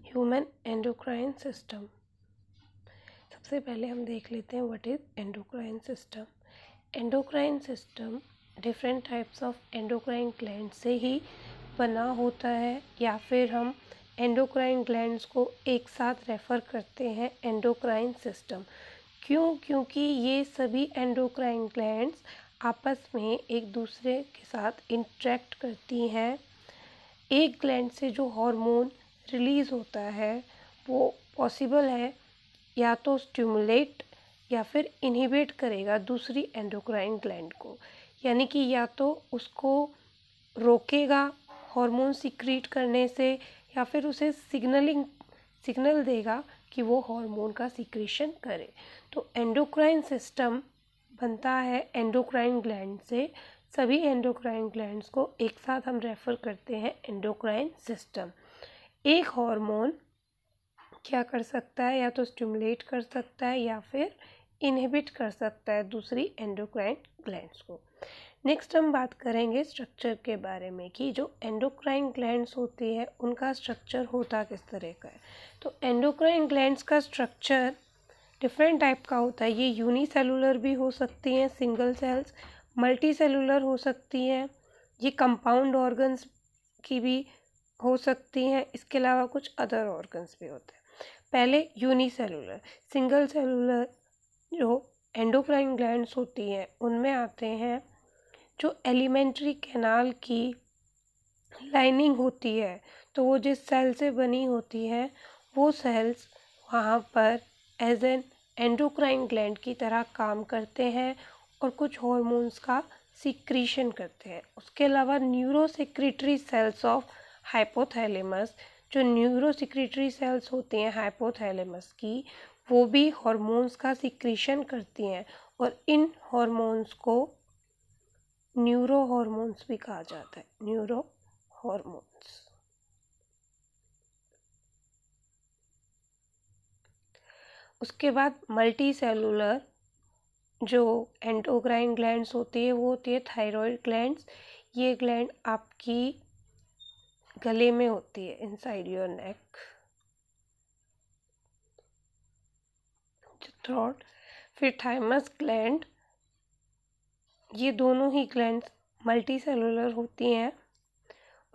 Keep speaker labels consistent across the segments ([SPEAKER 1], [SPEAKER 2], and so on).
[SPEAKER 1] Human endocrine system. सबसे पहले हम देख लेते हैं what is endocrine system. Endocrine system different types of endocrine gland से ही बना होता है, या फिर हम एंडोक्राइन ग्लैंड्स को एक साथ रेफ़र करते हैं एंडोक्राइन सिस्टम। क्यों? क्योंकि ये सभी एंडोक्राइन ग्लैंड्स आपस में एक दूसरे के साथ इंटरेक्ट करती हैं। एक ग्लैंड से जो हार्मोन रिलीज़ होता है वो पॉसिबल है या तो स्टिमुलेट या फिर इनहिबिट करेगा दूसरी एंडोक्राइन ग्लैंड को, यानी कि या तो उसको रोकेगा हार्मोन सीक्रेट करने से या फिर उसे सिग्नल देगा कि वो हार्मोन का सीक्रेशन करे। तो एंडोक्राइन सिस्टम बनता है एंडोक्राइन ग्लैंड से। सभी एंडोक्राइन ग्लैंड्स को एक साथ हम रेफ़र करते हैं एंडोक्राइन सिस्टम। एक हार्मोन क्या कर सकता है, या तो स्टिमुलेट कर सकता है या फिर इनहिबिट कर सकता है दूसरी एंडोक्राइन ग्लैंड्स को। नेक्स्ट हम बात करेंगे स्ट्रक्चर के बारे में कि जो एंडोक्राइन ग्लैंड्स होती है उनका स्ट्रक्चर होता किस तरह का है। तो एंडोक्राइन ग्लैंड्स का स्ट्रक्चर डिफरेंट टाइप का होता है। ये यूनिसेलुलर भी हो सकती हैं, सिंगल सेल्स, मल्टी सेलुलर हो सकती हैं, ये कंपाउंड ऑर्गन्स की भी हो सकती हैं, इसके अलावा कुछ अदर ऑर्गन्स भी होते हैं। पहले यूनिसेलुलर। सिंगल सेलुलर जो एंडोक्राइन ग्लैंड्स होती हैं उनमें आते हैं जो एलिमेंट्री कैनाल की लाइनिंग होती है, तो वो जिस सेल से बनी होती है वो सेल्स वहाँ पर एज एन एंडोक्राइन ग्लैंड की तरह काम करते हैं और कुछ हार्मोन्स का सिक्रीशन करते हैं। उसके अलावा न्यूरोसेक्रेटरी सेल्स ऑफ हाइपोथैलेमस, जो न्यूरोसेक्रेटरी सेल्स होती हैं हाइपोथैलेमस की, वो भी हार्मोन्स का सिक्रीशन करती हैं और इन हार्मोन्स को न्यूरो हार्मोन्स भी कहा जाता है, न्यूरो हार्मोन्स। उसके बाद मल्टी सेलुलर जो एंडोक्राइन ग्लैंड्स होती है वो होती है थायराइड ग्लैंड्स। ये ग्लैंड आपकी गले में होती है, इनसाइड योर नेक, थ्रोट। फिर थाइमस ग्लैंड, ये दोनों ही ग्लैंड्स मल्टी सेलुलर होती हैं।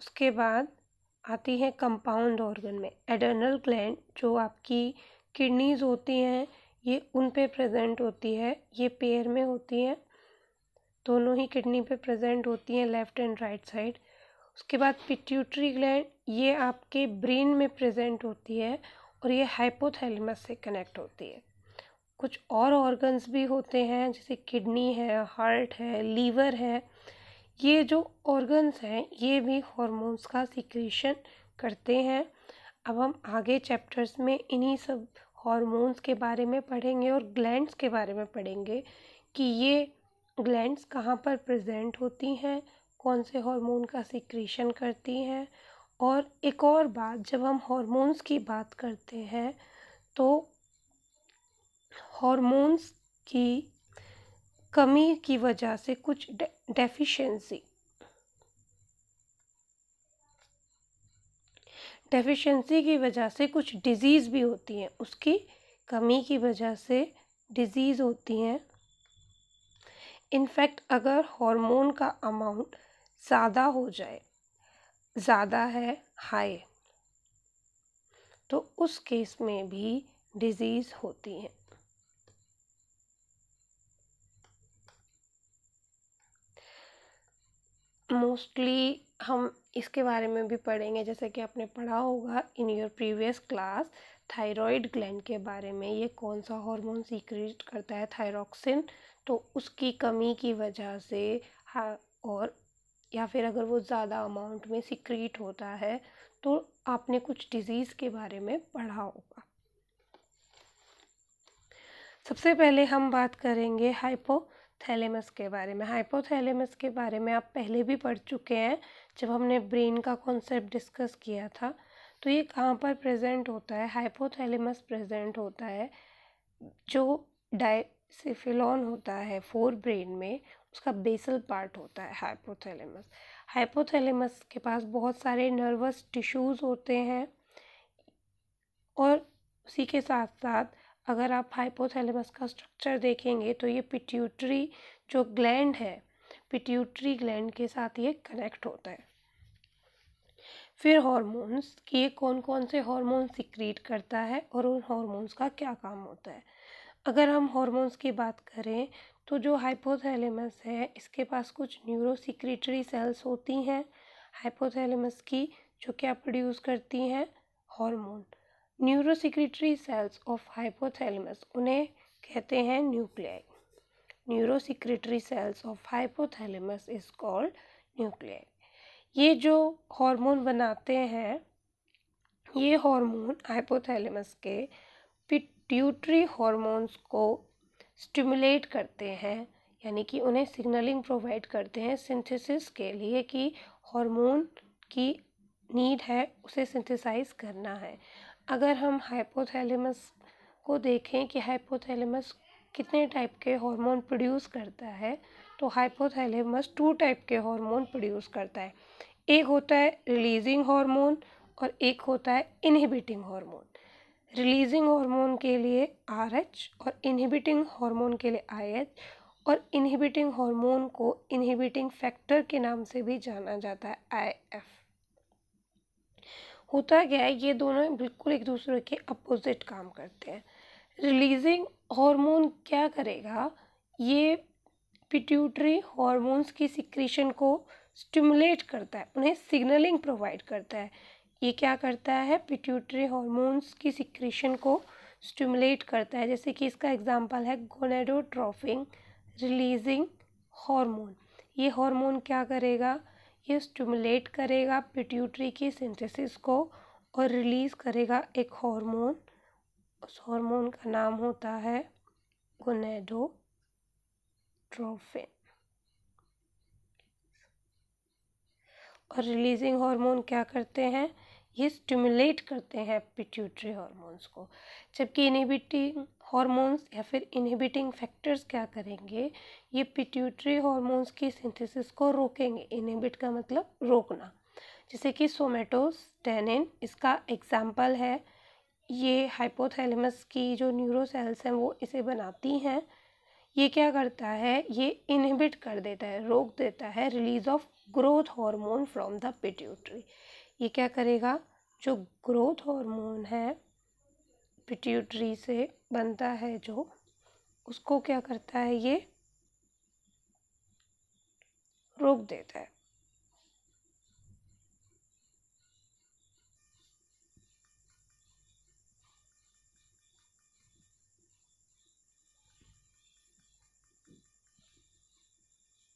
[SPEAKER 1] उसके बाद आती हैं कंपाउंड ऑर्गन में एडर्नल ग्लैंड, जो आपकी किडनीज होती हैं ये उन पे प्रेजेंट होती है, ये पेयर में होती हैं, दोनों ही किडनी पे प्रेजेंट होती हैं, लेफ़्ट एंड राइट साइड। उसके बाद पिट्यूटरी ग्लैंड, ये आपके ब्रेन में प्रेजेंट होती है और ये हाइपोथैलेमस से कनेक्ट होती है। कुछ और ऑर्गन्स भी होते हैं जैसे किडनी है, हार्ट है, लीवर है। ये जो ऑर्गन्स हैं ये भी हार्मोन्स का सिक्रीशन करते हैं। अब हम आगे चैप्टर्स में इन्हीं सब हार्मोन्स के बारे में पढ़ेंगे और ग्लैंड्स के बारे में पढ़ेंगे कि ये ग्लैंड्स कहाँ पर प्रेजेंट होती हैं, कौन से हार्मोन का सिक्रीशन करती हैं। और एक और बात, जब हम हार्मोन्स की बात करते हैं तो हार्मोन्स की कमी की वजह से कुछ डेफिशिएंसी की वजह से कुछ डिजीज़ भी होती हैं, उसकी कमी की वजह से डिजीज़ होती हैं। इनफैक्ट अगर हार्मोन का अमाउंट ज़्यादा हो जाए, ज़्यादा है, हाई, तो उस केस में भी डिजीज़ होती हैं। मोस्टली हम इसके बारे में भी पढ़ेंगे, जैसे कि आपने पढ़ा होगा in your previous class thyroid gland के बारे में। ये कौन सा हार्मोन सीक्रेट करता है, थायरॉक्सिन, तो उसकी कमी की वजह से और या फिर अगर वो ज़्यादा अमाउंट में सीक्रेट होता है तो आपने कुछ डिजीज़ के बारे में पढ़ा होगा। सबसे पहले हम बात करेंगे हाइपोथैलेमस के बारे में। हाइपोथैलेमस के बारे में आप पहले भी पढ़ चुके हैं जब हमने ब्रेन का कॉन्सेप्ट डिस्कस किया था। तो ये कहाँ पर प्रेजेंट होता है? हाइपोथैलेमस प्रेजेंट होता है जो डायसिफिलॉन होता है फोर ब्रेन में, उसका बेसल पार्ट होता है हाइपोथैलेमस। हाइपोथैलेमस के पास बहुत सारे नर्वस टिश्यूज़ होते हैं। और उसी के साथ साथ अगर आप हाइपोथैलेमस का स्ट्रक्चर देखेंगे तो ये पिट्यूटरी जो ग्लैंड है, पिट्यूटरी ग्लैंड के साथ ये कनेक्ट होता है। फिर हॉर्मोन्स कि ये कौन कौन से हॉर्मोन सिक्रीट करता है और उन हॉर्मोन्स का क्या काम होता है। अगर हम हॉर्मोन्स की बात करें तो जो हाइपोथैलेमस है इसके पास कुछ न्यूरोसिक्रीटरी सेल्स होती हैं हाइपोथैलेमस की, जो क्या प्रोड्यूस करती हैं hormone. Neurosecretory cells of hypothalamus उन्हें कहते हैं nuclei. Neurosecretory cells of hypothalamus is called nuclei. ये जो हार्मोन बनाते हैं ये हार्मोन हाइपोथैलेमस के पिट्यूटरी हार्मोन्स को स्टिमुलेट करते हैं, यानी कि उन्हें सिग्नलिंग प्रोवाइड करते हैं सिंथेसिस के लिए कि हार्मोन की नीड है उसे सिंथेसाइज करना है। अगर हम हाइपोथैलेमस को देखें कि हाइपोथैलेमस कितने टाइप के हार्मोन प्रोड्यूस करता है, तो हाइपोथैलेमस 2 टाइप के हार्मोन प्रोड्यूस करता है। एक होता है रिलीजिंग हार्मोन और एक होता है इनहिबिटिंग हार्मोन। रिलीजिंग हार्मोन के लिए RH और इनहिबिटिंग हार्मोन के लिए IH, और इनहिबिटिंग हार्मोन को इनहिबिटिंग फैक्टर के नाम से भी जाना जाता है IF। होता क्या है, ये दोनों बिल्कुल एक दूसरे के अपोजिट काम करते हैं। रिलीजिंग हार्मोन क्या करेगा, ये पिट्यूटरी हार्मोन्स की सिक्रीशन को स्टिमुलेट करता है, उन्हें सिग्नलिंग प्रोवाइड करता है। ये क्या करता है, पिट्यूटरी हार्मोन्स की सिक्रीशन को स्टिमुलेट करता है। जैसे कि इसका एग्जांपल है गोनेडोट्रोपिन रिलीजिंग हार्मोन। ये हार्मोन क्या करेगा, ये स्टिमुलेट करेगा पिट्यूटरी की सिंथेसिस को और रिलीज करेगा एक हार्मोन। उस हार्मोन का नाम होता है गोनेडोट्रोपिन। और रिलीजिंग हार्मोन क्या करते हैं, ये स्टिमुलेट करते हैं पिट्यूटरी हार्मोन्स को। जबकि इनहिबिटिंग हार्मोन्स या फिर इनहिबिटिंग फैक्टर्स क्या करेंगे, ये पिट्यूटरी हार्मोन्स की सिंथेसिस को रोकेंगे। इनहिबिट का मतलब रोकना। जैसे कि सोमेटोस्टेनिन इसका एग्जाम्पल है। ये हाइपोथैलेमस की जो न्यूरो सेल्स हैं वो इसे बनाती हैं। ये क्या करता है, ये इनहिबिट कर देता है, रोक देता है release of growth hormone from the pituitary. ये क्या करेगा, जो ग्रोथ हार्मोन है पिट्यूटरी से बनता है जो, उसको क्या करता है, ये रोक देता है।